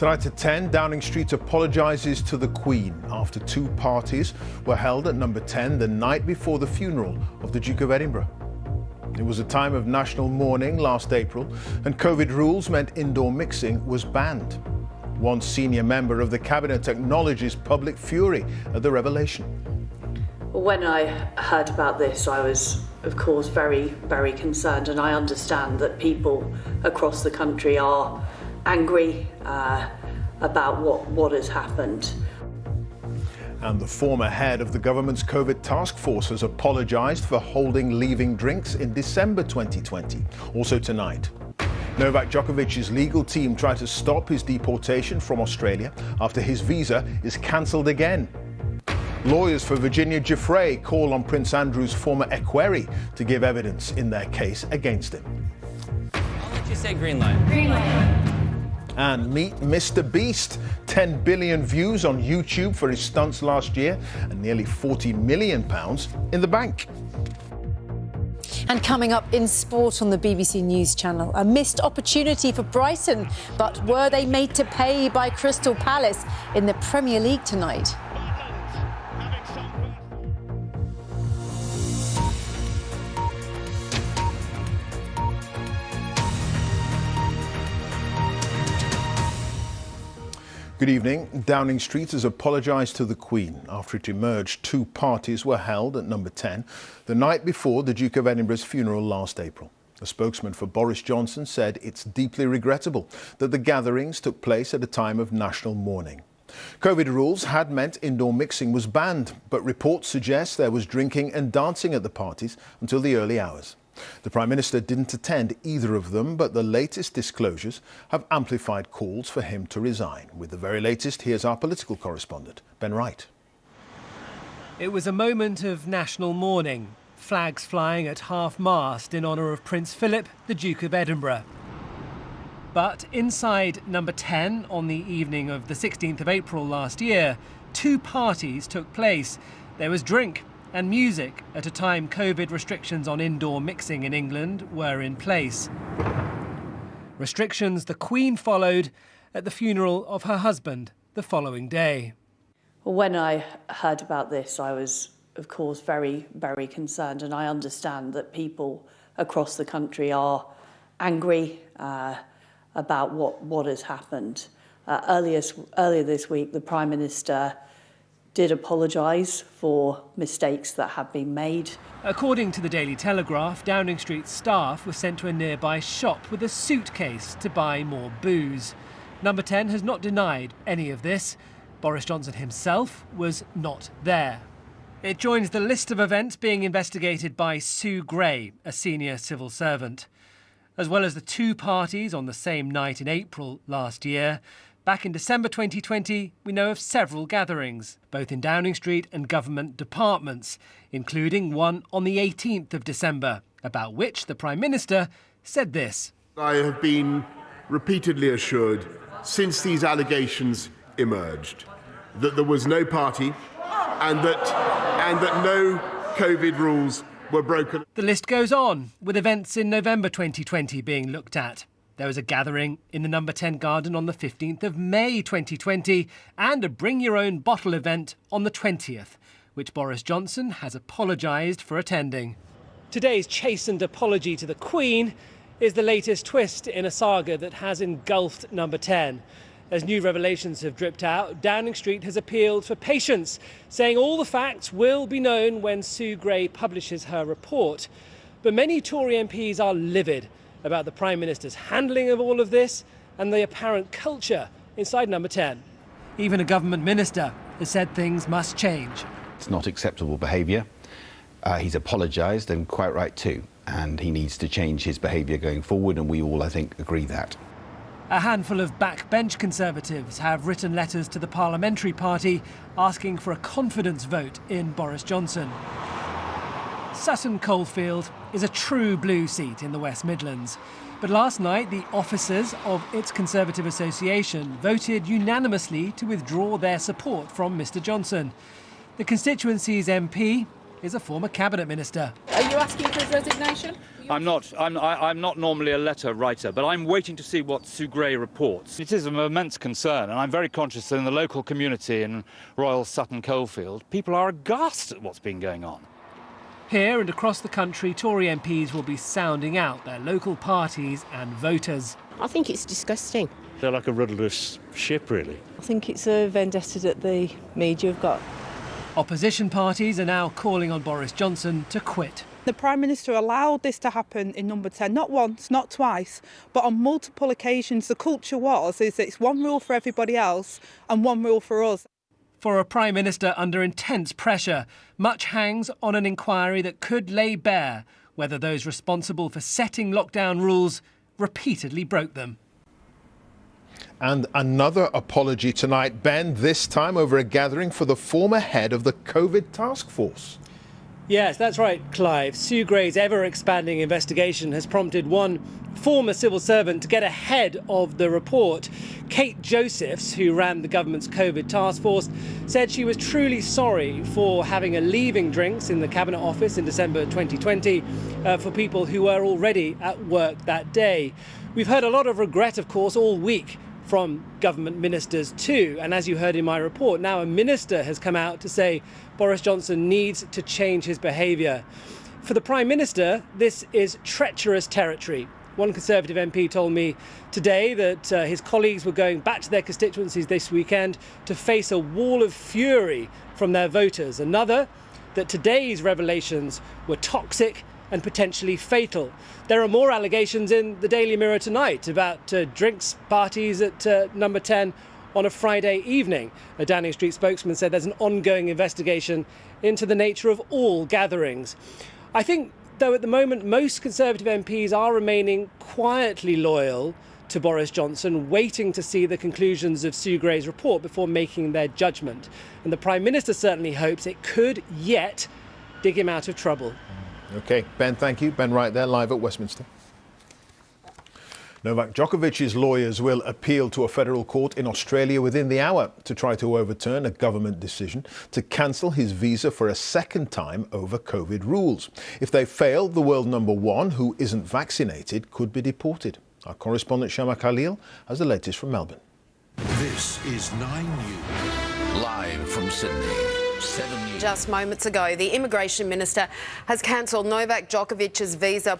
Tonight at 10, Downing Street apologises to the Queen after two parties were held at number 10 the night before the funeral of the Duke of Edinburgh. It was a time of national mourning last April, and COVID rules meant indoor mixing was banned. One senior member of the Cabinet acknowledges public fury at the revelation. When I heard about this, I was, of course, very, very concerned, and I understand that people across the country are angry about what has happened. And the former head of the government's COVID task force has apologised for holding leaving drinks in December 2020. Also tonight, Novak Djokovic's legal team tried to stop his deportation from Australia after his visa is cancelled again. Lawyers for Virginia Giuffre call on Prince Andrew's former equerry to give evidence in their case against him. I'll let you say green light. Green light. And meet Mr. Beast. 10 billion views on YouTube for his stunts last year and nearly £40 million in the bank. And coming up in sport on the BBC News Channel, a missed opportunity for Brighton, but were they made to pay by Crystal Palace in the Premier League tonight? Good evening. Downing Street has apologised to the Queen after it emerged two parties were held at number 10 the night before the Duke of Edinburgh's funeral last April. A spokesman for Boris Johnson said it's deeply regrettable that the gatherings took place at a time of national mourning. COVID rules had meant indoor mixing was banned, but reports suggest there was drinking and dancing at the parties until the early hours. The Prime Minister didn't attend either of them, but the latest disclosures have amplified calls for him to resign. With the very latest, here's our political correspondent, Ben Wright. It was a moment of national mourning, flags flying at half-mast in honour of Prince Philip, the Duke of Edinburgh. But inside number 10 on the evening of the 16th of April last year, two parties took place. There was drink and music at a time COVID restrictions on indoor mixing in England were in place. Restrictions the Queen followed at the funeral of her husband the following day. When I heard about this, I was, of course, very, very concerned, and I understand that people across the country are angry about what has happened. Earlier this week, the Prime Minister did apologise for mistakes that have been made. According to the Daily Telegraph, Downing Street staff were sent to a nearby shop with a suitcase to buy more booze. Number 10 has not denied any of this. Boris Johnson himself was not there. It joins the list of events being investigated by Sue Gray, a senior civil servant. As well as the two parties on the same night in April last year, back in December 2020, we know of several gatherings, both in Downing Street and government departments, including one on the 18th of December, about which the Prime Minister said this. I have been repeatedly assured since these allegations emerged, that there was no party and that no COVID rules were broken. The list goes on, with events in November 2020 being looked at. There was a gathering in the Number 10 garden on the 15th of May 2020 and a Bring Your Own Bottle event on the 20th, which Boris Johnson has apologised for attending. Today's chastened apology to the Queen is the latest twist in a saga that has engulfed Number 10. As new revelations have dripped out, Downing Street has appealed for patience, saying all the facts will be known when Sue Gray publishes her report. But many Tory MPs are livid about the Prime Minister's handling of all of this and the apparent culture inside Number 10. Even a government minister has said things must change. It's not acceptable behaviour. He's apologised, and quite right too, and he needs to change his behaviour going forward, and we all, I think, agree that. A handful of backbench Conservatives have written letters to the Parliamentary Party asking for a confidence vote in Boris Johnson. Sutton Coldfield is a true blue seat in the West Midlands. But last night, the officers of its Conservative Association voted unanimously to withdraw their support from Mr Johnson. The constituency's MP is a former cabinet minister. Are you asking for his resignation? I'm not normally a letter writer, but I'm waiting to see what Sue Gray reports. It is of immense concern, and I'm very conscious that in the local community in Royal Sutton Coldfield, people are aghast at what's been going on. Here and across the country, Tory MPs will be sounding out their local parties and voters. I think it's disgusting. They're like a rudderless ship, really. I think it's a vendetta that the media have got. Opposition parties are now calling on Boris Johnson to quit. The Prime Minister allowed this to happen in Number 10, not once, not twice, but on multiple occasions. The culture is it's one rule for everybody else and one rule for us. For a Prime Minister under intense pressure, much hangs on an inquiry that could lay bare whether those responsible for setting lockdown rules repeatedly broke them. And another apology tonight, Ben, this time over a gathering for the former head of the COVID task force. Yes, that's right, Clive. Sue Gray's ever-expanding investigation has prompted one former civil servant to get ahead of the report. Kate Josephs, who ran the government's COVID task force, said she was truly sorry for having a leaving drinks in the Cabinet Office in December 2020 for people who were already at work that day. We've heard a lot of regret, of course, all week from government ministers too. And as you heard in my report, now a minister has come out to say Boris Johnson needs to change his behaviour. For the Prime Minister, this is treacherous territory. One Conservative MP told me today that his colleagues were going back to their constituencies this weekend to face a wall of fury from their voters. Another, that today's revelations were toxic and potentially fatal. There are more allegations in the Daily Mirror tonight about drinks parties at Number 10 on a Friday evening. A Downing Street spokesman said there's an ongoing investigation into the nature of all gatherings. I think, though, at the moment, most Conservative MPs are remaining quietly loyal to Boris Johnson, waiting to see the conclusions of Sue Gray's report before making their judgment. And the Prime Minister certainly hopes it could yet dig him out of trouble. OK, Ben, thank you. Ben Wright there, live at Westminster. Novak Djokovic's lawyers will appeal to a federal court in Australia within the hour to try to overturn a government decision to cancel his visa for a second time over COVID rules. If they fail, the world number one, who isn't vaccinated, could be deported. Our correspondent Shama Khalil has the latest from Melbourne. This is 9 News, live from Sydney. 7 News. Just moments ago, the Immigration Minister has cancelled Novak Djokovic's visa.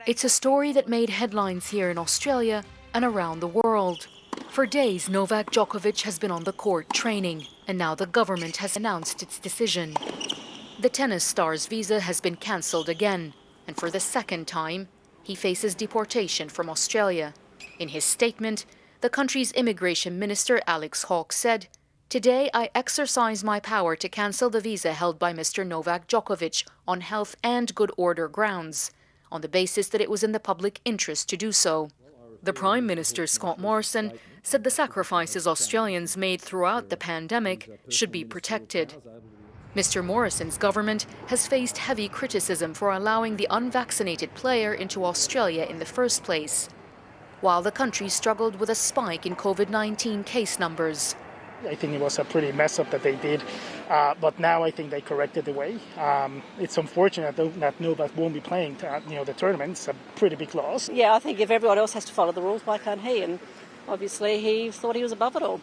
It's a story that made headlines here in Australia and around the world. For days, Novak Djokovic has been on the court training, and now the government has announced its decision. The tennis star's visa has been cancelled again, and for the second time, he faces deportation from Australia. In his statement, the country's Immigration Minister Alex Hawke said, "Today I exercise my power to cancel the visa held by Mr. Novak Djokovic on health and good order grounds, on the basis that it was in the public interest to do so." The Prime Minister, Scott Morrison, said the sacrifices Australians made throughout the pandemic should be protected. Mr. Morrison's government has faced heavy criticism for allowing the unvaccinated player into Australia in the first place. while the country struggled with a spike in COVID-19 case numbers. I think it was a pretty mess up that they did, but now I think they corrected the way. It's unfortunate that Novak won't be playing the tournament. It's a pretty big loss. Yeah, I think if everyone else has to follow the rules, why can't he? And obviously he thought he was above it all.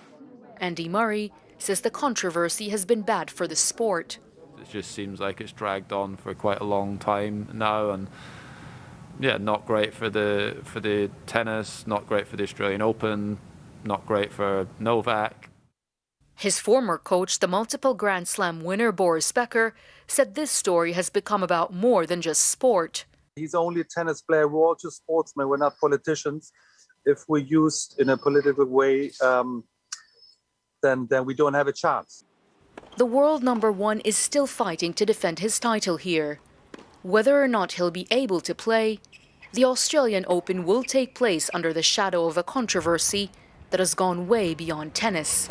Andy Myrie says the controversy has been bad for the sport. It just seems like it's dragged on for quite a long time now, and yeah, not great for the tennis, not great for the Australian Open, not great for Novak. His former coach, the multiple Grand Slam winner Boris Becker, said this story has become about more than just sport. He's only a tennis player. We're all just sportsmen. We're not politicians. If we're used in a political way, then we don't have a chance. The world number one is still fighting to defend his title here. Whether or not he'll be able to play, the Australian Open will take place under the shadow of a controversy that has gone way beyond tennis.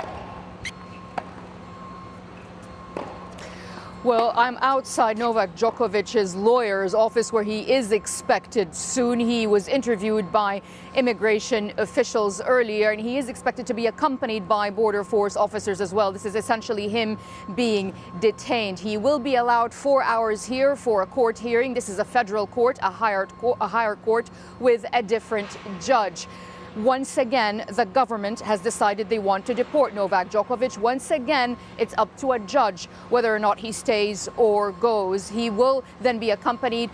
Well, I'm outside Novak Djokovic's lawyer's office where he is expected soon. He was interviewed by immigration officials earlier, and he is expected to be accompanied by Border Force officers as well. This is essentially him being detained. He will be allowed 4 hours here for a court hearing. This is a federal court, a higher court with a different judge. Once again, the government has decided they want to deport Novak Djokovic. Once again, it's up to a judge whether or not he stays or goes. He will then be accompanied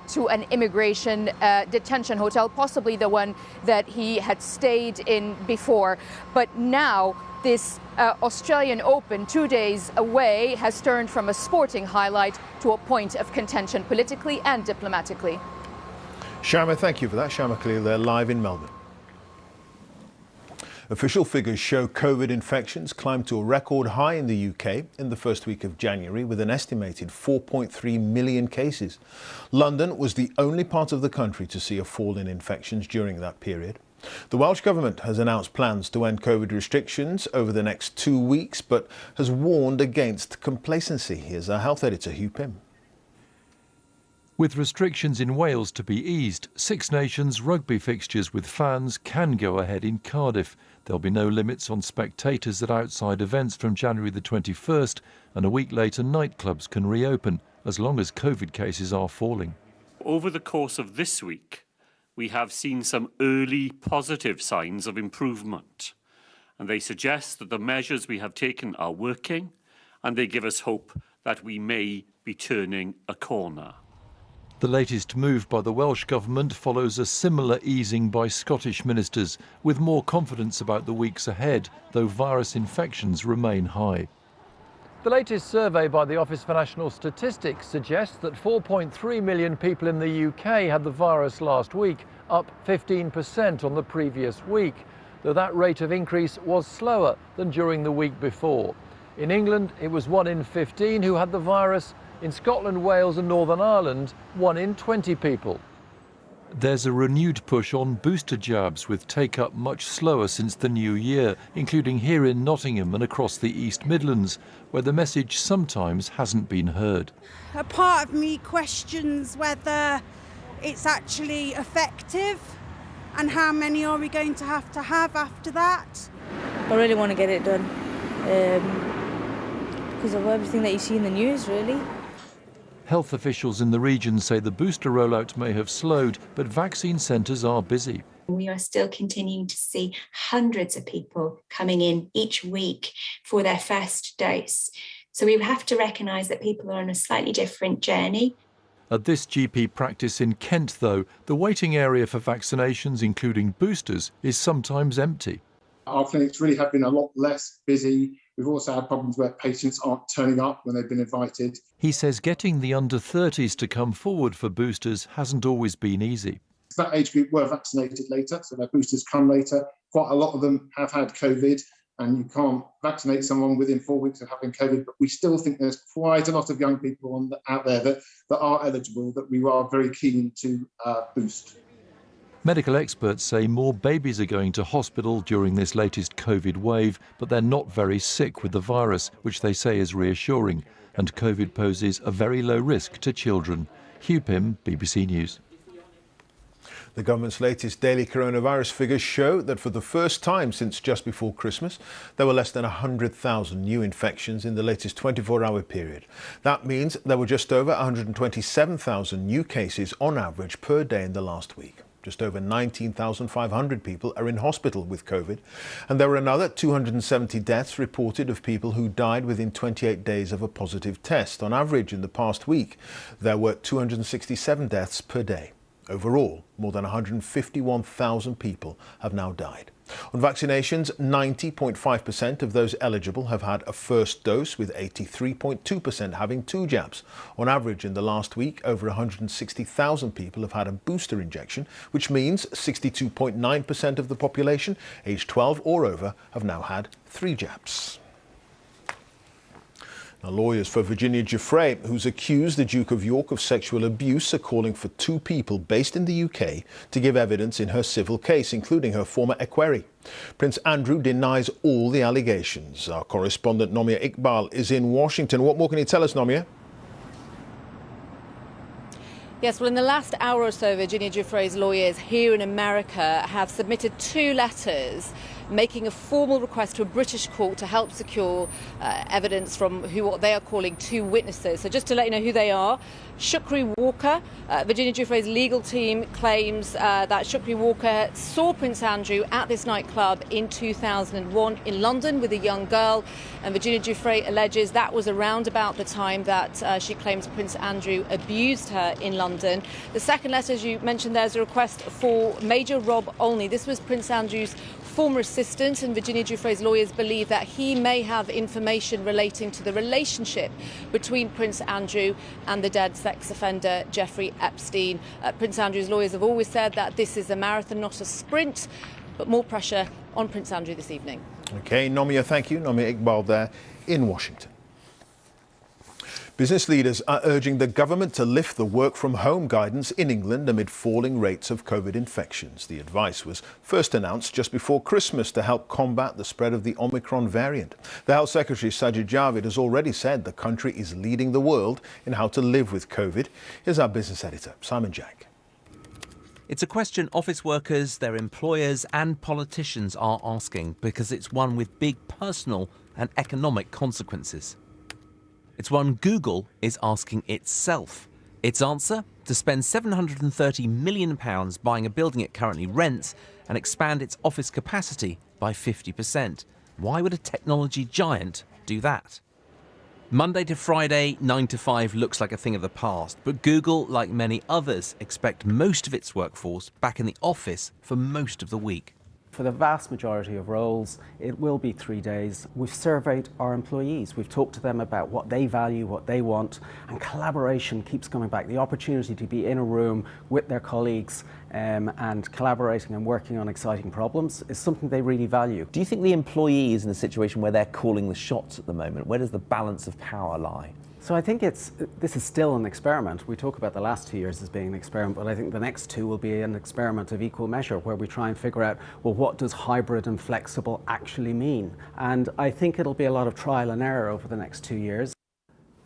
to an immigration detention hotel, possibly the one that he had stayed in before. But now this Australian Open, 2 days away, has turned from a sporting highlight to a point of contention politically and diplomatically. Shama, thank you for that. Shama Khalil there, live in Melbourne. Official figures show COVID infections climbed to a record high in the UK in the first week of January, with an estimated 4.3 million cases. London was the only part of the country to see a fall in infections during that period. The Welsh Government has announced plans to end COVID restrictions over the next 2 weeks, but has warned against complacency. Here's our health editor, Hugh Pym. With restrictions in Wales to be eased, Six Nations rugby fixtures with fans can go ahead in Cardiff. There'll be no limits on spectators at outside events from January the 21st, and a week later nightclubs can reopen, as long as COVID cases are falling. Over the course of this week, we have seen some early positive signs of improvement, and they suggest that the measures we have taken are working, and they give us hope that we may be turning a corner. The latest move by the Welsh Government follows a similar easing by Scottish ministers, with more confidence about the weeks ahead, though virus infections remain high. The latest survey by the Office for National Statistics suggests that 4.3 million people in the UK had the virus last week, up 15% on the previous week, though that rate of increase was slower than during the week before. In England, it was 1 in 15 who had the virus. In Scotland, Wales and Northern Ireland, 1 in 20 people. There's a renewed push on booster jabs, with take-up much slower since the new year, including here in Nottingham and across the East Midlands, where the message sometimes hasn't been heard. A part of me questions whether it's actually effective and how many are we going to have after that. I really want to get it done because of everything that you see in the news, really. Health officials in the region say the booster rollout may have slowed, but vaccine centres are busy. We are still continuing to see hundreds of people coming in each week for their first dose. So we have to recognise that people are on a slightly different journey. At this GP practice in Kent, though, the waiting area for vaccinations, including boosters, is sometimes empty. Our clinics really have been a lot less busy. We've also had problems where patients aren't turning up when they've been invited. He says getting the under-30s to come forward for boosters hasn't always been easy. That age group were vaccinated later, so their boosters come later. Quite a lot of them have had COVID, and you can't vaccinate someone within 4 weeks of having COVID, but we still think there's quite a lot of young people out there that are eligible, that we are very keen to boost. Medical experts say more babies are going to hospital during this latest COVID wave, but they're not very sick with the virus, which they say is reassuring, and COVID poses a very low risk to children. Hugh Pym, BBC News. The government's latest daily coronavirus figures show that for the first time since just before Christmas, there were less than 100,000 new infections in the latest 24-hour period. That means there were just over 127,000 new cases on average per day in the last week. Just over 19,500 people are in hospital with COVID, and there were another 270 deaths reported of people who died within 28 days of a positive test. On average, in the past week, there were 267 deaths per day. Overall, more than 151,000 people have now died. On vaccinations, 90.5% of those eligible have had a first dose, with 83.2% having 2 jabs. On average, in the last week, over 160,000 people have had a booster injection, which means 62.9% of the population aged 12 or over have now had 3 jabs. Now, lawyers for Virginia Giuffre, who's accused the Duke of York of sexual abuse, are calling for 2 people based in the UK to give evidence in her civil case, including her former equerry. Prince Andrew denies all the allegations. Our correspondent Nomia Iqbal is in Washington. What more can you tell us, Nomia? Yes, well, in the last hour or so, Virginia Giuffre's lawyers here in America have submitted 2 letters making a formal request to a British court to help secure evidence from what they are calling 2 witnesses. So just to let you know who they are, Shukri Walker. Virginia Giuffre's legal team claims that Shukri Walker saw Prince Andrew at this nightclub in 2001 in London with a young girl, and Virginia Giuffre alleges that was around about the time that she claims Prince Andrew abused her in London. The second letter, as you mentioned, there's a request for Major Rob Olney. This was Prince Andrew's former assistant, and Virginia Giuffre's lawyers believe that he may have information relating to the relationship between Prince Andrew and the dead sex offender Jeffrey Epstein. Prince Andrew's lawyers have always said that this is a marathon, not a sprint, but more pressure on Prince Andrew this evening. OK, Nomia, thank you. Nomia Iqbal there in Washington. Business leaders are urging the government to lift the work-from-home guidance in England amid falling rates of COVID infections. The advice was first announced just before Christmas to help combat the spread of the Omicron variant. The Health Secretary, Sajid Javid, has already said the country is leading the world in how to live with COVID. Here's our business editor, Simon Jack. It's a question office workers, their employers and politicians are asking because it's one with big personal and economic consequences. It's one Google is asking itself. Its answer? To spend £730 million buying a building it currently rents and expand its office capacity by 50%. Why would a technology giant do that? Monday to Friday, 9 to 5 looks like a thing of the past, but Google, like many others, expect most of its workforce back in the office for most of the week. For the vast majority of roles, it will be 3 days. We've surveyed our employees. We've talked to them about what they value, what they want, and collaboration keeps coming back. The opportunity to be in a room with their colleagues and collaborating and working on exciting problems is something they really value. Do you think the employee is in a situation where they're calling the shots at the moment? Where does the balance of power lie? So I think this is still an experiment. We talk about the last 2 years as being an experiment, but I think the next 2 will be an experiment of equal measure, where we try and figure out, well, what does hybrid and flexible actually mean? And I think it'll be a lot of trial and error over the next 2 years.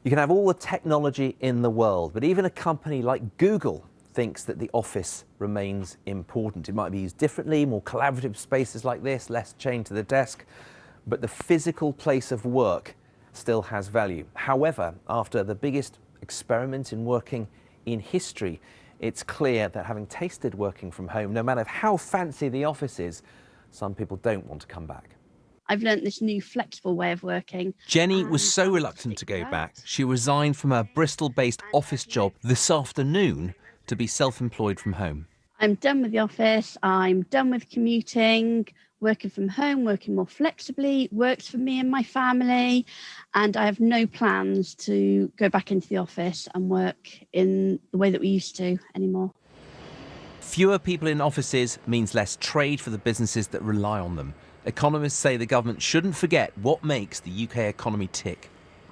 You can have all the technology in the world, but even a company like Google thinks that the office remains important. It might be used differently, more collaborative spaces like this, less chained to the desk, but the physical place of work still has value. However, after the biggest experiment in working in history, it's clear that having tasted working from home, no matter how fancy the office is, some people don't want to come back. I've learnt this new flexible way of working. Jenny was so reluctant to go back, she resigned from her Bristol-based office job this afternoon to be self-employed from home. I'm done with the office, I'm done with commuting. Working from home, working more flexibly, works for me and my family, and I have no plans to go back into the office and work in the way that we used to anymore. Fewer people in offices means less trade for the businesses that rely on them. Economists say the government shouldn't forget what makes the UK economy tick.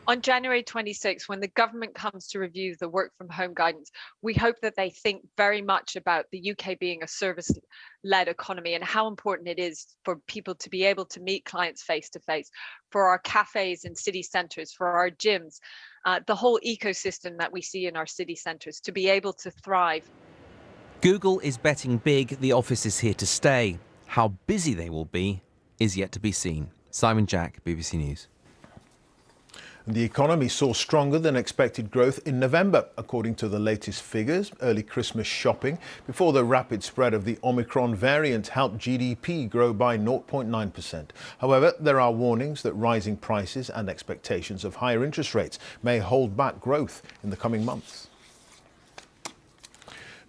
On January 26, when the government comes to review the work from home guidance, we hope that they think very much about the UK being a service-led economy and how important it is for people to be able to meet clients face to face, for our cafes and city centres, for our gyms, the whole ecosystem that we see in our city centres to be able to thrive. Google is betting big the office is here to stay. How busy they will be is yet to be seen. Simon Jack, BBC News. The economy saw stronger than expected growth in November, according to the latest figures. Early Christmas shopping before the rapid spread of the Omicron variant helped GDP grow by 0.9%. However, there are warnings that rising prices and expectations of higher interest rates may hold back growth in the coming months.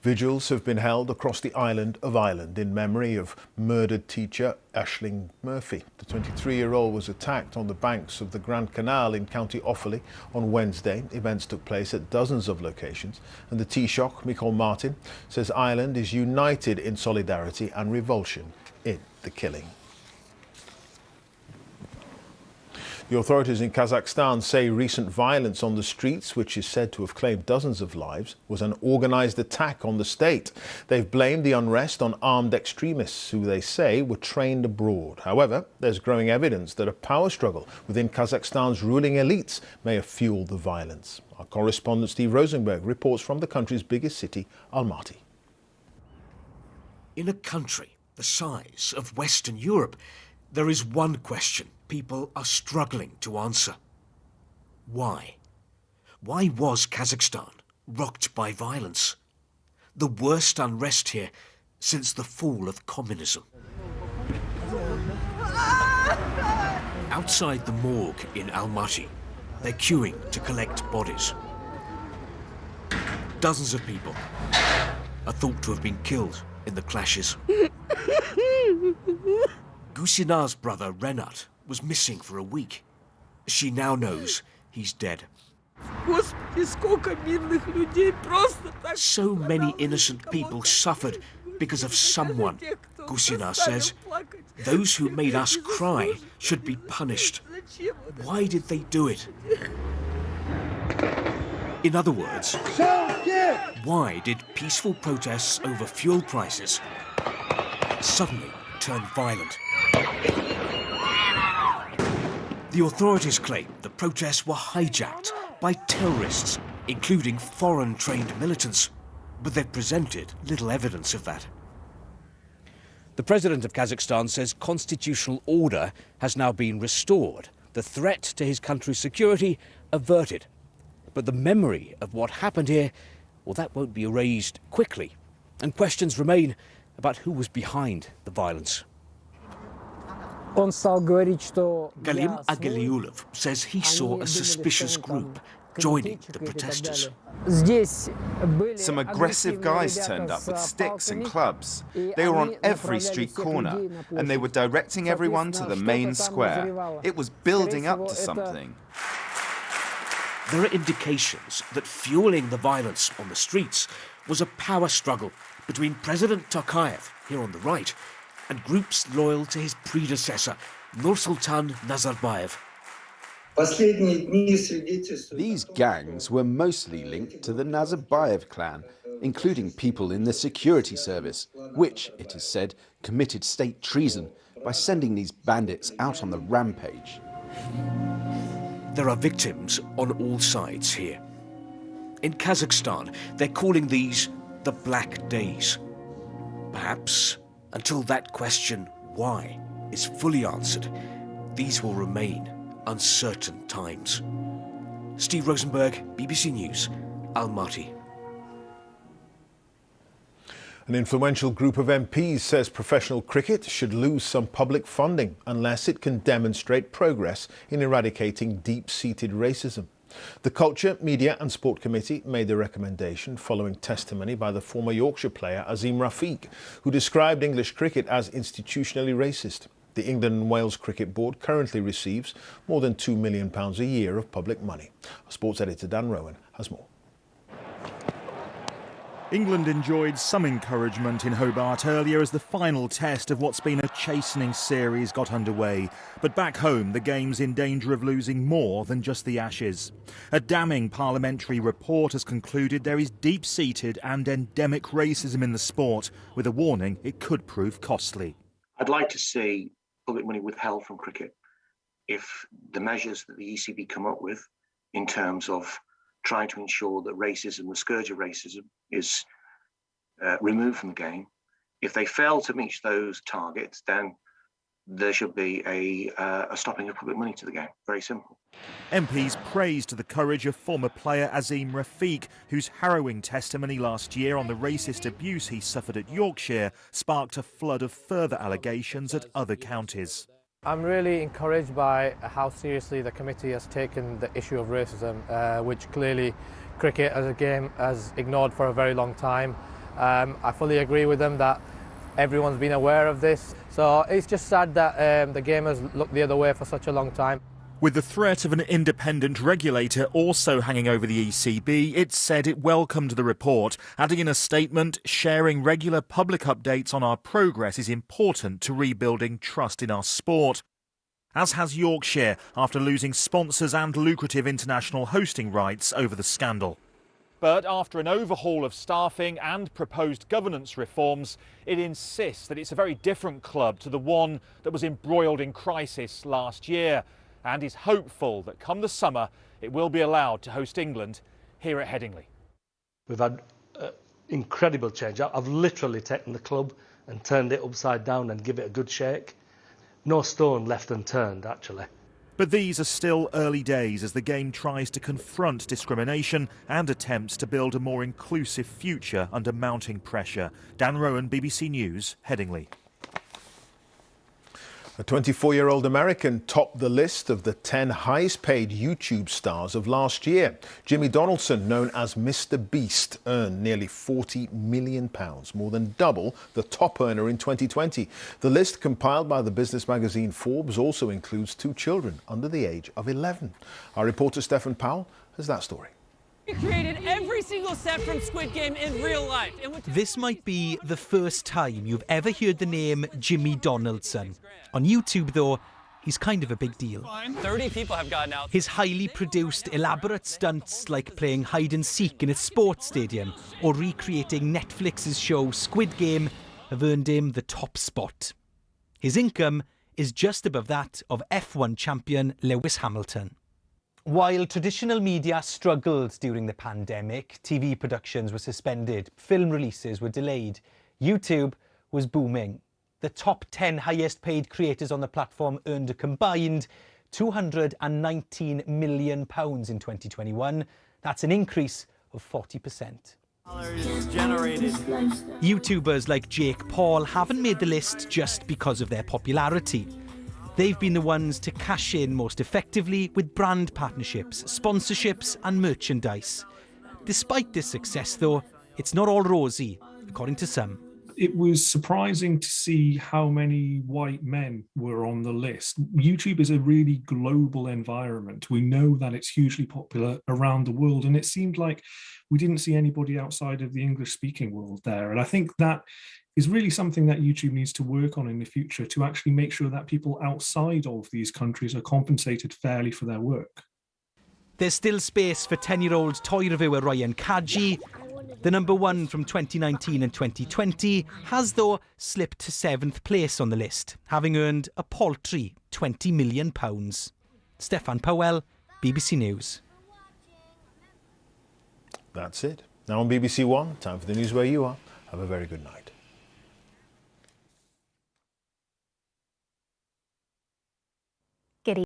Vigils have been held across the island of Ireland in memory of murdered teacher Aisling Murphy. The 23-year-old was attacked on the banks of the Grand Canal in County Offaly on Wednesday. Events took place at dozens of locations, and the Taoiseach, Michael Martin, says Ireland is united in solidarity and revulsion in the killing. The authorities in Kazakhstan say recent violence on the streets, which is said to have claimed dozens of lives, was an organised attack on the state. They've blamed the unrest on armed extremists who they say were trained abroad. However, there's growing evidence that a power struggle within Kazakhstan's ruling elites may have fueled the violence. Our correspondent Steve Rosenberg reports from the country's biggest city, Almaty. In a country the size of Western Europe, there is one question people are struggling to answer. Why? Why was Kazakhstan rocked by violence? The worst unrest here since the fall of communism. Outside the morgue in Almaty, they're queuing to collect bodies. Dozens of people are thought to have been killed in the clashes. Gusinar's brother, Renat, was missing for a week. She now knows he's dead. So many innocent people suffered because of someone, Gusinar says. Those who made us cry should be punished. Why did they do it? In other words, why did peaceful protests over fuel prices suddenly turn violent? The authorities claim the protests were hijacked by terrorists, including foreign-trained militants, but they've presented little evidence of that. The president of Kazakhstan says constitutional order has now been restored, the threat to his country's security averted. But the memory of what happened here, well, that won't be erased quickly, and questions remain about who was behind the violence. Galim Agaliulov says he saw a suspicious group joining the protesters. Some aggressive guys turned up with sticks and clubs. They were on every street corner, and they were directing everyone to the main square. It was building up to something. There are indications that fueling the violence on the streets was a power struggle between President Tokayev, here on the right, and groups loyal to his predecessor, Nursultan Nazarbayev. These gangs were mostly linked to the Nazarbayev clan, including people in the security service, which, it is said, committed state treason by sending these bandits out on the rampage. There are victims on all sides here. In Kazakhstan, they're calling these the Black Days. Perhaps until that question, why, is fully answered, these will remain uncertain times. Steve Rosenberg, BBC News, Almaty. An influential group of MPs says professional cricket should lose some public funding unless it can demonstrate progress in eradicating deep-seated racism. The Culture, Media and Sport Committee made the recommendation following testimony by the former Yorkshire player Azeem Rafiq, who described English cricket as institutionally racist. The England and Wales Cricket Board currently receives more than £2 million a year of public money. Our sports editor Dan Rowan has more. England enjoyed some encouragement in Hobart earlier as the final test of what's been a chastening series got underway. But back home, the game's in danger of losing more than just the Ashes. A damning parliamentary report has concluded there is deep-seated and endemic racism in the sport, with a warning it could prove costly. I'd like to see public money withheld from cricket if the measures that the ECB come up with in terms of trying to ensure that racism, the scourge of racism, is removed from the game. If they fail to meet those targets, then there should be a stopping of public money to the game. Very simple. MPs praised the courage of former player Azim Rafiq, whose harrowing testimony last year on the racist abuse he suffered at Yorkshire sparked a flood of further allegations at other counties. I'm really encouraged by how seriously the committee has taken the issue of racism, which clearly cricket as a game has ignored for a very long time. I fully agree with them that everyone's been aware of this. So it's just sad that the game has looked the other way for such a long time. With the threat of an independent regulator also hanging over the ECB, it said it welcomed the report, adding in a statement, sharing regular public updates on our progress is important to rebuilding trust in our sport. As has Yorkshire, after losing sponsors and lucrative international hosting rights over the scandal. But after an overhaul of staffing and proposed governance reforms, it insists that it's a very different club to the one that was embroiled in crisis last year, and is hopeful that come the summer it will be allowed to host England here at Headingley. We've had incredible change. I've literally taken the club and turned it upside down and give it a good shake. No stone left unturned, actually. But these are still early days as the game tries to confront discrimination and attempts to build a more inclusive future under mounting pressure. Dan Rowan, BBC News, Headingley. A 24-year-old American topped the list of the 10 highest-paid YouTube stars of last year. Jimmy Donaldson, known as Mr. Beast, earned nearly £40 million, more than double the top earner in 2020. The list, compiled by the business magazine Forbes, also includes 2 children under the age of 11. Our reporter Stefan Powell has that story. We created every single set from Squid Game in real life. This might be the first time you've ever heard the name Jimmy Donaldson. On YouTube, though, he's kind of a big deal. 30 people have gotten out. His highly produced, elaborate stunts like playing hide and seek in a sports stadium or recreating Netflix's show Squid Game have earned him the top spot. His income is just above that of F1 champion Lewis Hamilton. While traditional media struggled during the pandemic, TV productions were suspended, film releases were delayed, YouTube was booming. The top 10 highest paid creators on the platform earned a combined £219 million in 2021. That's an increase of 40%. YouTubers like Jake Paul haven't made the list just because of their popularity. They've been the ones to cash in most effectively with brand partnerships, sponsorships and merchandise. Despite this success, though, it's not all rosy, according to some. It was surprising to see how many white men were on the list. YouTube is a really global environment. We know that it's hugely popular around the world, and it seemed like we didn't see anybody outside of the English-speaking world there. And I think that is really something that YouTube needs to work on in the future, to actually make sure that people outside of these countries are compensated fairly for their work. There's still space for 10-year-old toy reviewer Ryan Kaji. The number one from 2019 and 2020 has, though, slipped to 7th place on the list, having earned a paltry £20 million. Stefan Powell, BBC News. That's it. Now on BBC One, time for the news where you are. Have a very good night.